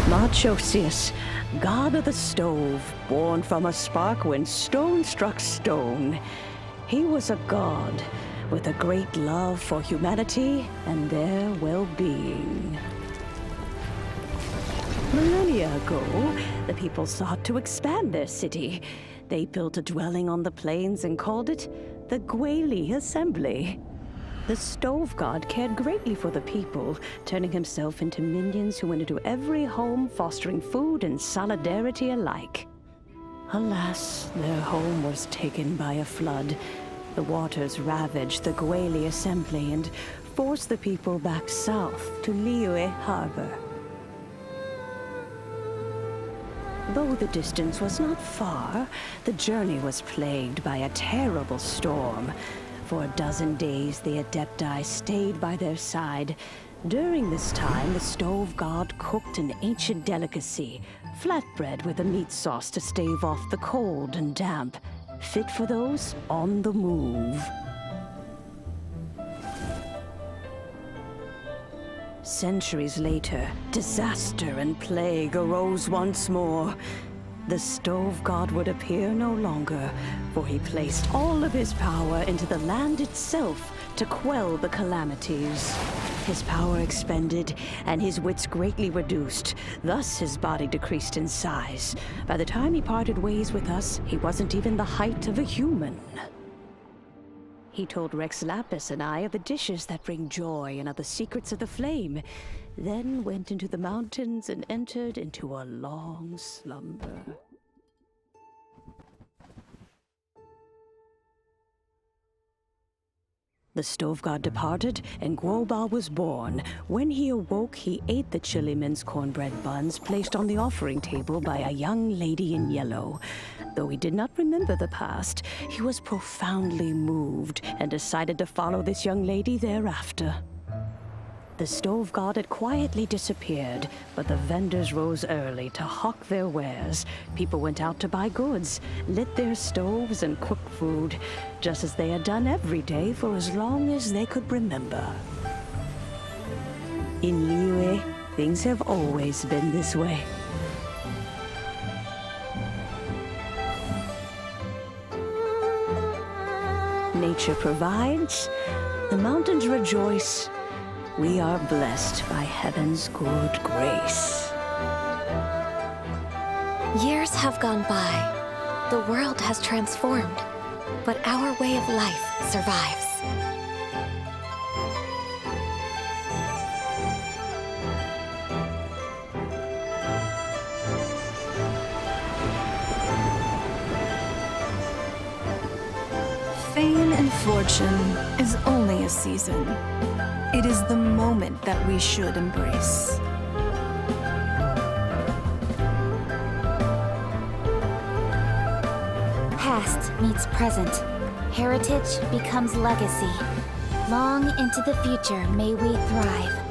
Marchosius, god of the stove, born from a spark when stone struck stone. He was a god with a great love for humanity and their well-being. Millennia ago, the people sought to expand their city. They built a dwelling on the plains and called it the Gouba Assembly. The stove god cared greatly for the people, turning himself into minions who went into every home, fostering food and solidarity alike. Alas, their home was taken by a flood. The waters ravaged the Gouba Assembly and forced the people back south to Liyue harbor. Though the distance was not far, the journey was plagued by a terrible storm. For a dozen days, the Adepti stayed by their side. During this time, the stove god cooked an ancient delicacy, flatbread with a meat sauce to stave off the cold and damp, fit for those on the move. Centuries later, disaster and plague arose once more. The stove god would appear no longer, for he placed all of his power into the land itself to quell the calamities. His power expended, and his wits greatly reduced. Thus his body decreased in size. By the time he parted ways with us, he wasn't even the height of a human. He told Rex Lapis and I of the dishes that bring joy and of the secrets of the flame, then went into the mountains and entered into a long slumber. The stove god departed, and Gouba was born. When he awoke, he ate the chili mince cornbread buns placed on the offering table by a young lady in yellow. Though he did not remember the past, he was profoundly moved and decided to follow this young lady thereafter. The stove god had quietly disappeared, but the vendors rose early to hawk their wares. People went out to buy goods, lit their stoves, and cooked food, just as they had done every day for as long as they could remember. In Liyue, things have always been this way. Nature provides, the mountains rejoice. We are blessed by heaven's good grace. Years have gone by. The world has transformed, but our way of life survives. Fame and fortune is only a season. It is the moment that we should embrace. Past meets present. Heritage becomes legacy. Long into the future may we thrive.